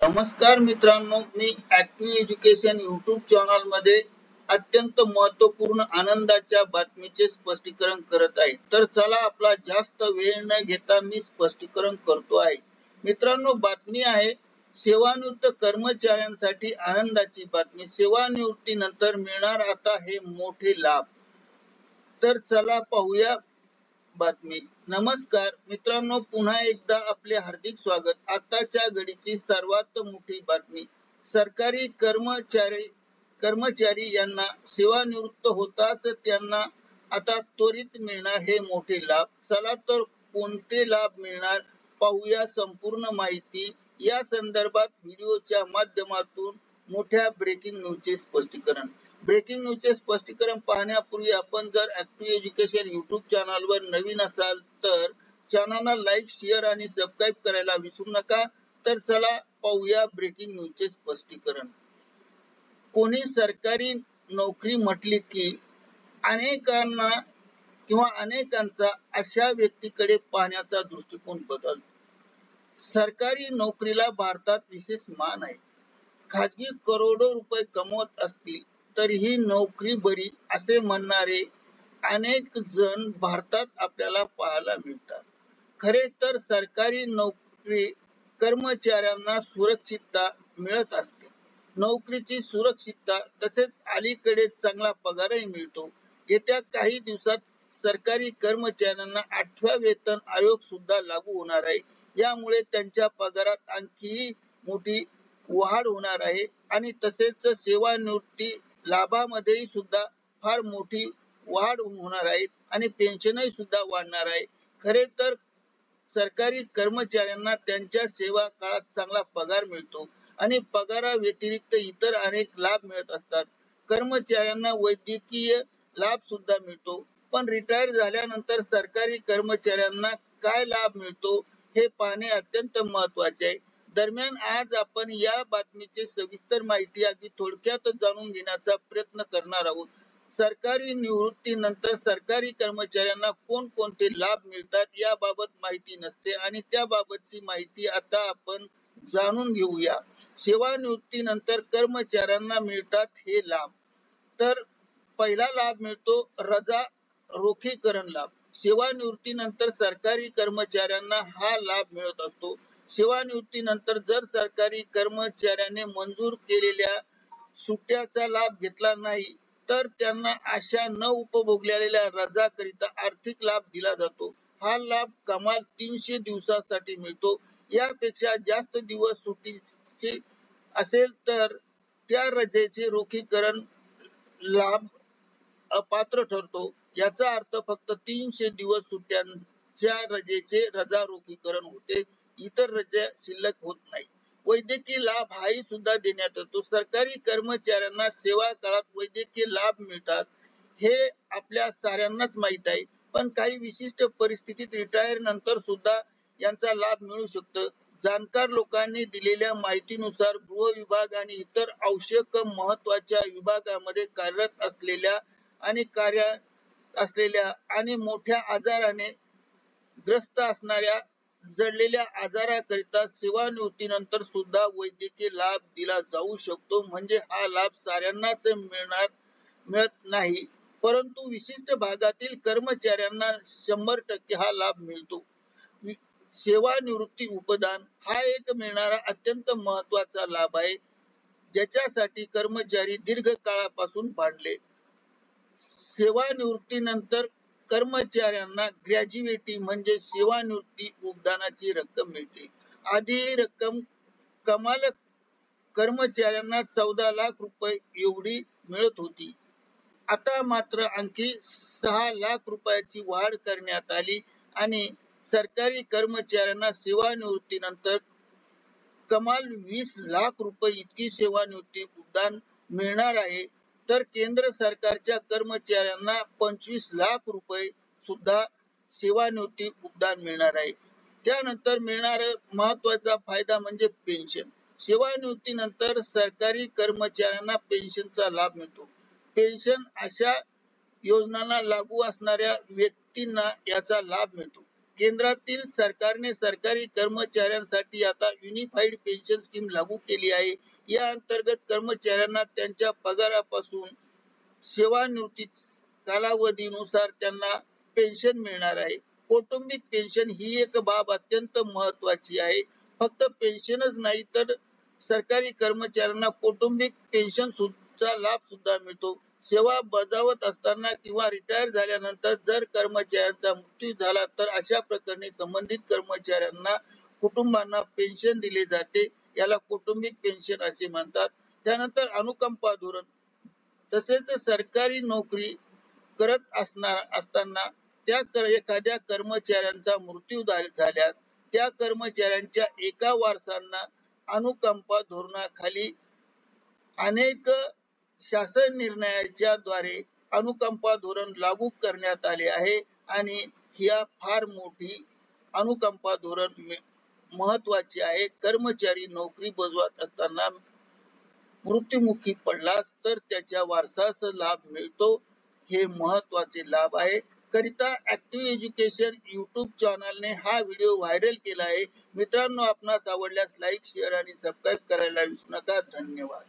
नमस्कार मित्रांनो, मी active education YouTube channel मध्ये अत्यंत महत्वपूर्ण आनंदाच्या बातमीचे स्पष्टीकरण करत आहे. तर चला आपला जास्त वेळ न घेता मी स्पष्टीकरण करतो आहे. मित्रांनो, बातमी आहे सेवानिवृत्त कर्मचाऱ्यांसाठी आनंदाची बातमी. सेवानिवृत्तीनंतर मिळणार आता हे मोठे लाभ. तर चला पाहूया बातमी. नमस्कार मित्रांनो, पुन्हा एकदा आपले हार्दिक स्वागत. आताच्या घडीची सर्वात मोठी बातमी. सरकारी कर्मचारी यांना सेवानिवृत्त होताच त्यांना आता त्वरित मिळणार हे मोठे लाभ. चला तर कोणते लाभ मिळणार पाहूया संपूर्ण माहिती. या संदर्भात व्हिडिओच्या माध्यमातून मोठ्या ब्रेकिंग न्यूजचे स्पष्टीकरण. ब्रेकिंग न्यूजचे स्पष्टीकरण पाहण्यापूर्वी आपण जर ऍक्टिव्ह एज्युकेशन युट्यूब चॅनलवर नवीन असाल तर चॅनलला लाईक, शेअर आणि सबस्क्राईब करायला विसरू नका. तर चला पाहूया ब्रेकिंग न्यूजचे स्पष्टीकरण. कोणी सरकारी नोकरी म्हटली की अनेकांना किंवा अनेकांचा अशा व्यक्तीकडे पाहण्याचा दृष्टिकोन बदलतो. सरकारी नोकरीला भारतात विशेष मान आहे. खाजगी करोडो रुपये कमवत असतील तरीही नोकरी बरी असे म्हणणारे अनेक जण भारतात आपल्याला पाहायला मिळतात. खरे तर सरकारी नोकरी कर्मचाऱ्यांना सुरक्षितता मिळत असते. नोकरीची सुरक्षितता तसेच अलीकडे चांगला पगारही मिळतो. येत्या काही दिवसात सरकारी कर्मचाऱ्यांना 8व्या वेतन आयोग सुद्धा लागू होणार आहे. यामुळे त्यांच्या पगारात आणखी मोठी वाढ होणार आहे आणि तसेच सेवानिवृत्ती लाभामध्ये सुद्धा फार मोठी वाढ होणार आहे आणि पेन्शनही सुद्धा वाढणार आहे. खरे तर सरकारी कर्मचाऱ्यांना त्यांच्या सेवा काळात चांगला पगार मिळतो आणि पगारा व्यतिरिक्त इतर अनेक लाभ मिळत असतात. कर्मचाऱ्यांना वैद्यकीय लाभ सुद्धा मिळतो. पण रिटायर झाल्यानंतर सरकारी कर्मचाऱ्यांना काय लाभ मिळतो हे पाहणे अत्यंत महत्वाचे आहे. दरम्यान आज आपण या बातमीची सविस्तर माहिती अगदी थोडक्यात जाणून घेण्याचा प्रयत्न करणार आहोत. सरकारी निवृत्तीनंतर सरकारी कर्मचाऱ्यांना कोणकोणते लाभ मिळतात याबाबत माहिती नसते आणि त्याबाबतची माहिती आता आपण जाणून घेऊया. सेवानिवृत्तीनंतर कर्मचाऱ्यांना मिळतात हे लाभ. तर पहिला लाभ मिळतो रजा रोखीकरण लाभ. सेवानिवृत्तीनंतर सरकारी कर्मचाऱ्यांना हा लाभ मिळत असतो. सेवानिवृत्तीनंतर जर सरकारी कर्मचाऱ्याने मंजूर केलेल्या सुट्ट्याचा लाभ घेतला नाही तर त्यांना अशा न उपभोगलेल्या रजा करिता आर्थिक लाभ दिला जातो. हा लाभ कमाल 300 दिवसासाठी मिळतो. यापेक्षा जास्त दिवस सुट्टीची असेल तर त्या रजेचे रोखीकरण लाभ अपात्र ठरतो. याचा अर्थ फक्त 300 दिवस सुट्ट्यांच्या रजेचे रजा रोखीकरण होते, इतर रजा शिल्लक होत नाही. वैद्यकीय लाभ हाही सुद्धा देण्यात येतो. सरकारी कर्मचाऱ्यांना सेवा काळात वैद्यकीय लाभ मिळतात हे आपल्या साऱ्यांनाच माहित आहे. पण काही विशिष्ट परिस्थितीत रिटायर नंतर सुद्धा यांचा लाभ मिळू शकतो. जाणकार लोकांनी दिलेल्या माहितीनुसार गृह विभाग आणि इतर आवश्यक महत्वाच्या विभागामध्ये कार्यरत असलेल्या आणि मोठ्या आजाराने ग्रस्त असणाऱ्या जडलेल्या आजाराकरिता सेवानिवृत्तीनंतर सुद्धा वैद्यकीय लाभ दिला जाऊ शकतो. म्हणजे हा लाभ साऱ्यांनाच मिळत नाही, परंतु विशिष्ट भागातील कर्मचाऱ्यांना 100% हा लाभ मिळतो. सेवानिवृत्ती उपदान हा एक मिळणारा अत्यंत महत्वाचा लाभ आहे, ज्याच्यासाठी कर्मचारी दीर्घ काळापासून भांडले. सेवानिवृत्तीनंतर कर्मचाऱ्यांना ग्रॅज्युएटी म्हणजे सेवानिवृत्ती उपदानाची रक्कम मिळते. आधी रक्कम कमाल कर्मचाऱ्यांना 14 लाख रुपये एवढी मिळत होती. आता मात्र आणखी 6 लाख रुपयाची वाढ करण्यात आली आणि सरकारी कर्मचाऱ्यांना सेवानिवृत्तीनंतर कमाल 20 लाख रुपये इतकी सेवानिवृत्ती उपदान मिळणार आहे. तर केंद्र सरकारच्या कर्मचाऱ्यांना 25 लाख रुपये सुद्धा सेवानिवृत्ती उपदान मिळणार आहे. त्यानंतर मिळणारा महत्वाचा फायदा म्हणजे पेन्शन. सेवानिवृत्तीनंतर सरकारी कर्मचाऱ्यांना पेन्शनचा लाभ मिळतो. पेन्शन अशा योजनांना लागू असणाऱ्या व्यक्तींना याचा लाभ मिळतो. केंद्रातील सरकारने सरकारी कर्मचाऱ्यांसाठी आता युनिफाईड पेन्शन स्कीम लागू केली आहे. या अंतर्गत कर्मचाऱ्यांना त्यांच्या पगारापासून सेवानिवृत्ती कालावधीनुसार त्यांना पेन्शन मिळणार आहे. कौटुंबिक पेन्शन ही एक बाब अत्यंत महत्वाची आहे. फक्त पेन्शनच नाही तर सरकारी कर्मचाऱ्यांना कौटुंबिक पेन्शन चा लाभ सुद्धा मिळतो. सेवा बजावत असताना किंवा रिटायर झाल्यानंतर जर कर्मचाऱ्यांचा मृत्यू झाला तर अशा प्रकरणी संबंधित कर्मचाऱ्यांना कुटुंबांना पेन्शन दिले जाते. याला कौटुंबिक पेन्शन असे म्हणतात. त्यानंतर अनुकंपा धोरण, तसेच सरकारी नोकरी करत असताना एखाद्या कर्मचाऱ्यांचा मृत्यू झाल्यास त्या कर्मचाऱ्यांच्या एका वारसांना अनुकंपा धोरणाखाली अनेक शासन निर्णयाच्या द्वारे अनुकंपा धोरण लागू करण्यात आले आहे आणि ह्या फार मोठी अनुकंपा धोरण महत्वाची आहे. कर्मचारी नोकरी बजावत असताना मृत्युमुखी पडलास तर त्याच्या वारसास लाभ मिळतो. हे महत्वाचे लाभ आहे. करिता ऍक्टिव्ह एज्युकेशन YouTube चॅनलने हा व्हिडिओ व्हायरल केला आहे. मित्रांनो, आपणास आवडल्यास लाईक, शेअर आणि सबस्क्राईब करायला विसरू नका. धन्यवाद.